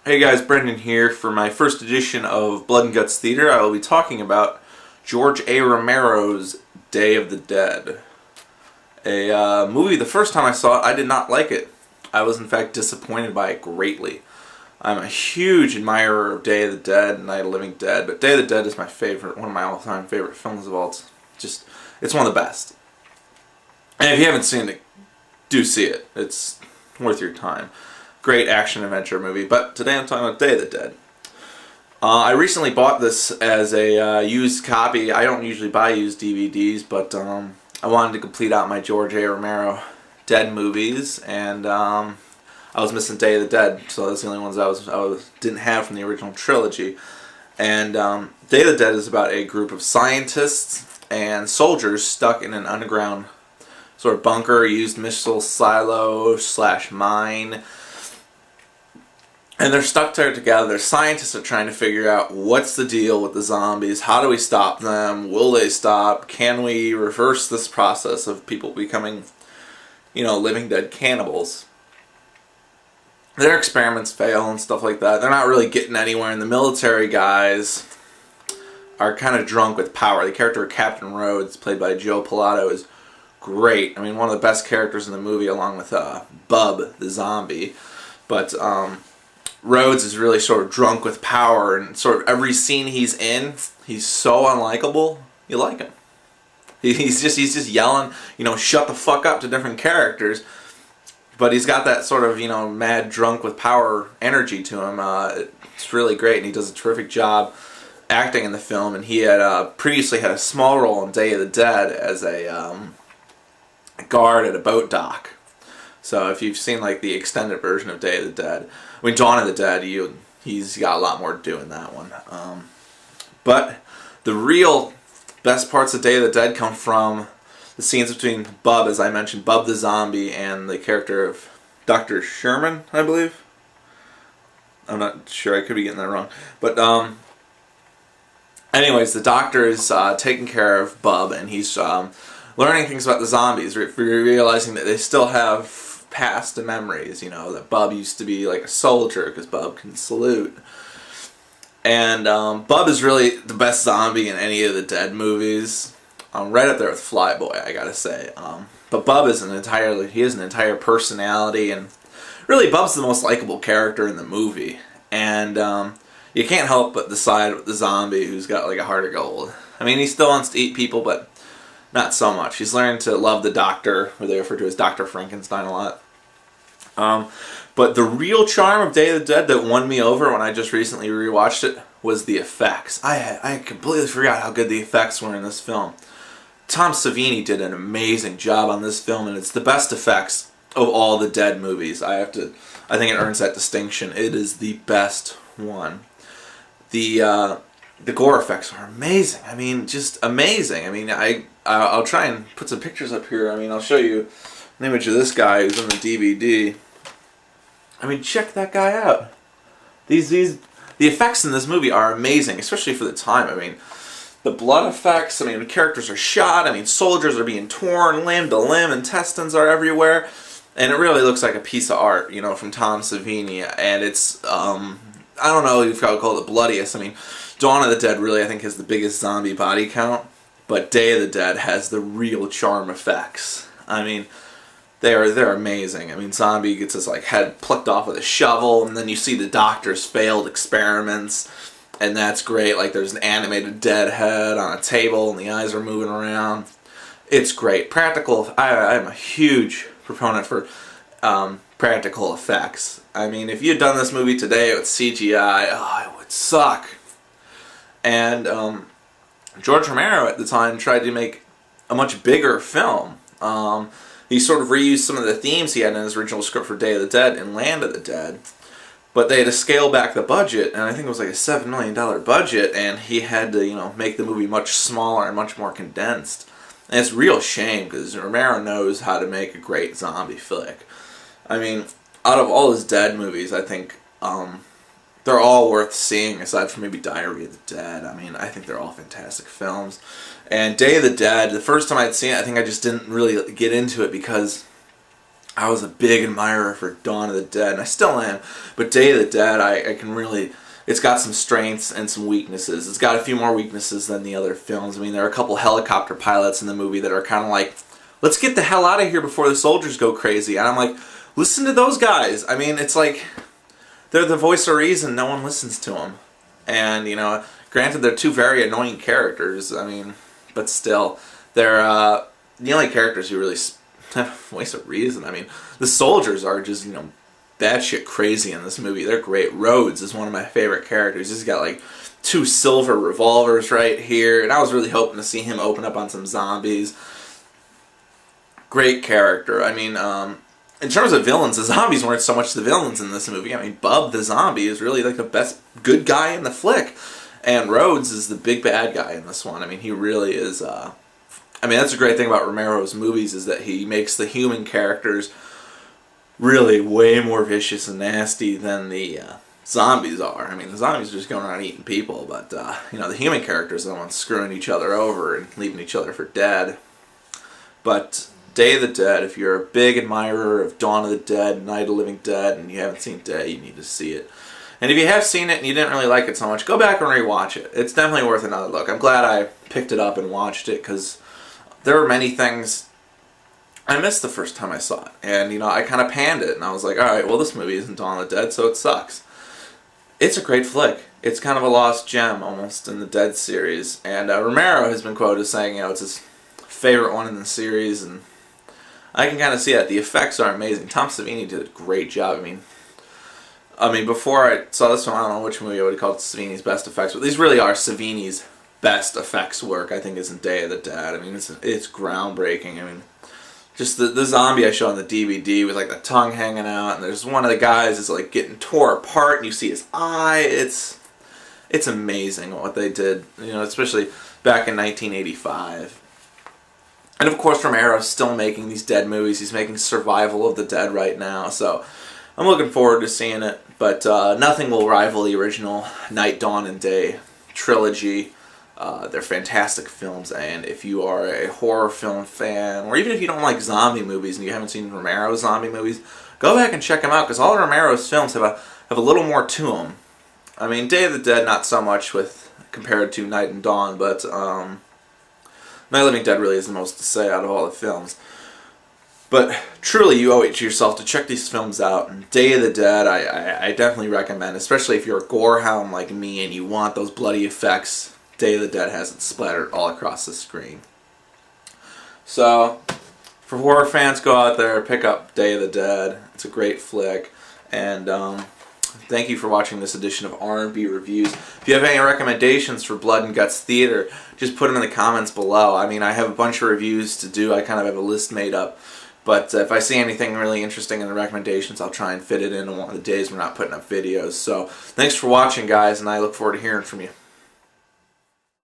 Hey guys, Brendan here. For my first edition of Blood and Guts Theater, I will be talking about George A. Romero's Day of the Dead. A movie, the first time I saw it, I did not like it. I was in fact disappointed by it greatly. I'm a huge admirer of Day of the Dead and Night of the Living Dead, but Day of the Dead is my favorite, one of my all-time favorite films of all. It's one of the best. And if you haven't seen it, do see it. It's worth your time. Great action-adventure movie, but today I'm talking about Day of the Dead. I recently bought this as a used copy. I don't usually buy used DVDs, but I wanted to complete out my George A. Romero Dead movies, and I was missing Day of the Dead, so that's the only ones I didn't have from the original trilogy. And Day of the Dead is about a group of scientists and soldiers stuck in an underground sort of bunker, used missile silo / mine. And they're stuck there together. Their scientists are trying to figure out what's the deal with the zombies. How do we stop them? Will they stop? Can we reverse this process of people becoming, living dead cannibals? Their experiments fail and stuff like that. They're not really getting anywhere. And the military guys are kind of drunk with power. The character of Captain Rhodes, played by Joe Pilato, is great. I mean, one of the best characters in the movie, along with Bub, the zombie. But Rhodes is really sort of drunk with power, and sort of every scene he's in, he's so unlikable, you like him. He's just yelling, shut the fuck up to different characters, but he's got that sort of, mad drunk with power energy to him. It's really great, and he does a terrific job acting in the film, and he had previously had a small role in Day of the Dead as a guard at a boat dock. So if you've seen like the extended version of Day of the Dead, Dawn of the Dead, he's got a lot more to do in that one. But the real best parts of Day of the Dead come from the scenes between Bub, as I mentioned, Bub the zombie, and the character of Dr. Sherman, I believe. I'm not sure, I could be getting that wrong. But anyways, the doctor is taking care of Bub, and he's learning things about the zombies, realizing that they still have past memories, that Bub used to be like a soldier because Bub can salute. And Bub is really the best zombie in any of the Dead movies. Right up there with Flyboy, I gotta say. But Bub is an entire personality, and really Bub's the most likable character in the movie. And you can't help but decide with the zombie who's got like a heart of gold. I mean, he still wants to eat people, but not so much. He's learned to love the doctor, or they refer to as Dr. Frankenstein a lot. But the real charm of Day of the Dead that won me over when I just recently rewatched it was the effects. I completely forgot how good the effects were in this film. Tom Savini did an amazing job on this film, and it's the best effects of all the Dead movies. I think it earns that distinction. It is the best one. The gore effects are amazing. I mean, just amazing. I mean, I'll try and put some pictures up here. I mean, I'll show you an image of this guy who's on the DVD. I mean, check that guy out. The effects in this movie are amazing, especially for the time. I mean, the blood effects. I mean, the characters are shot. I mean, soldiers are being torn limb to limb. Intestines are everywhere, and it really looks like a piece of art, from Tom Savini. And it's I don't know if I would call it the bloodiest. I mean, Dawn of the Dead really, I think, has the biggest zombie body count, but Day of the Dead has the real charm effects. I mean, they're amazing. I mean, zombie gets his head plucked off with a shovel, and then you see the doctor's failed experiments, and that's great. Like, there's an animated dead head on a table, and the eyes are moving around. It's great. Practical. I'm a huge proponent for practical effects. I mean, if you had done this movie today with CGI, it would suck. And George Romero at the time tried to make a much bigger film. He sort of reused some of the themes he had in his original script for Day of the Dead and Land of the Dead, but they had to scale back the budget, and I think it was like a $7 million budget, and he had to, make the movie much smaller and much more condensed. And it's a real shame, because Romero knows how to make a great zombie flick. I mean, out of all his Dead movies, I think they're all worth seeing, aside from maybe Diary of the Dead. I mean, I think they're all fantastic films. And Day of the Dead, the first time I'd seen it, I think I just didn't really get into it because I was a big admirer for Dawn of the Dead, and I still am. But Day of the Dead, I can really... It's got some strengths and some weaknesses. It's got a few more weaknesses than the other films. I mean, there are a couple helicopter pilots in the movie that are kind of like, let's get the hell out of here before the soldiers go crazy. And I'm like, listen to those guys. I mean, it's like, they're the voice of reason. No one listens to them. And, you know, granted, they're two very annoying characters. I mean, but still, they're the only characters who really voice of reason. I mean, the soldiers are just, you know, batshit crazy in this movie. They're great. Rhodes is one of my favorite characters. He's got like 2 silver revolvers right here, and I was really hoping to see him open up on some zombies. Great character. I mean, in terms of villains, the zombies weren't so much the villains in this movie. I mean, Bub the zombie is really like the best good guy in the flick, and Rhodes is the big bad guy in this one. I mean, he really is... I mean, that's a great thing about Romero's movies, is that he makes the human characters really way more vicious and nasty than the zombies are. I mean, the zombies are just going around eating people, but, you know, the human characters are the ones screwing each other over and leaving each other for dead. But Day of the Dead, if you're a big admirer of Dawn of the Dead, Night of the Living Dead, and you haven't seen Day, you need to see it. And if you have seen it and you didn't really like it so much, go back and rewatch it. It's definitely worth another look. I'm glad I picked it up and watched it, because there were many things I missed the first time I saw it. And, you know, I kind of panned it, and I was like, alright, well, this movie isn't Dawn of the Dead, so it sucks. It's a great flick. It's kind of a lost gem, almost, in the Dead series. And Romero has been quoted as saying, you know, it's his favorite one in the series, and I can kind of see that. The effects are amazing. Tom Savini did a great job. I mean, before I saw this one, I don't know which movie I would have called Savini's best effects, but these really are Savini's best effects work, I think, is in Day of the Dead. I mean, it's groundbreaking. I mean, just the zombie I showed on the DVD with like the tongue hanging out, and there's one of the guys is like getting tore apart, and you see his eye. It's amazing what they did, you know, especially back in 1985. And of course, Romero's still making these Dead movies. He's making Survival of the Dead right now, so I'm looking forward to seeing it. But nothing will rival the original Night, Dawn, and Day trilogy. They're fantastic films, and if you are a horror film fan, or even if you don't like zombie movies and you haven't seen Romero's zombie movies, go back and check them out, because all of Romero's films have a little more to them. I mean, Day of the Dead, not so much compared to Night and Dawn, but Night of the Living Dead really is the most to say out of all the films. But truly, you owe it to yourself to check these films out. And Day of the Dead, I definitely recommend, especially if you're a gore hound like me and you want those bloody effects. Day of the Dead has it splattered all across the screen. So, for horror fans, go out there, pick up Day of the Dead. It's a great flick. And thank you for watching this edition of R&B Reviews. If you have any recommendations for Blood and Guts Theater, just put them in the comments below. I mean, I have a bunch of reviews to do. I kind of have a list made up. But if I see anything really interesting in the recommendations, I'll try and fit it in one of the days we're not putting up videos. So, thanks for watching, guys, and I look forward to hearing from you.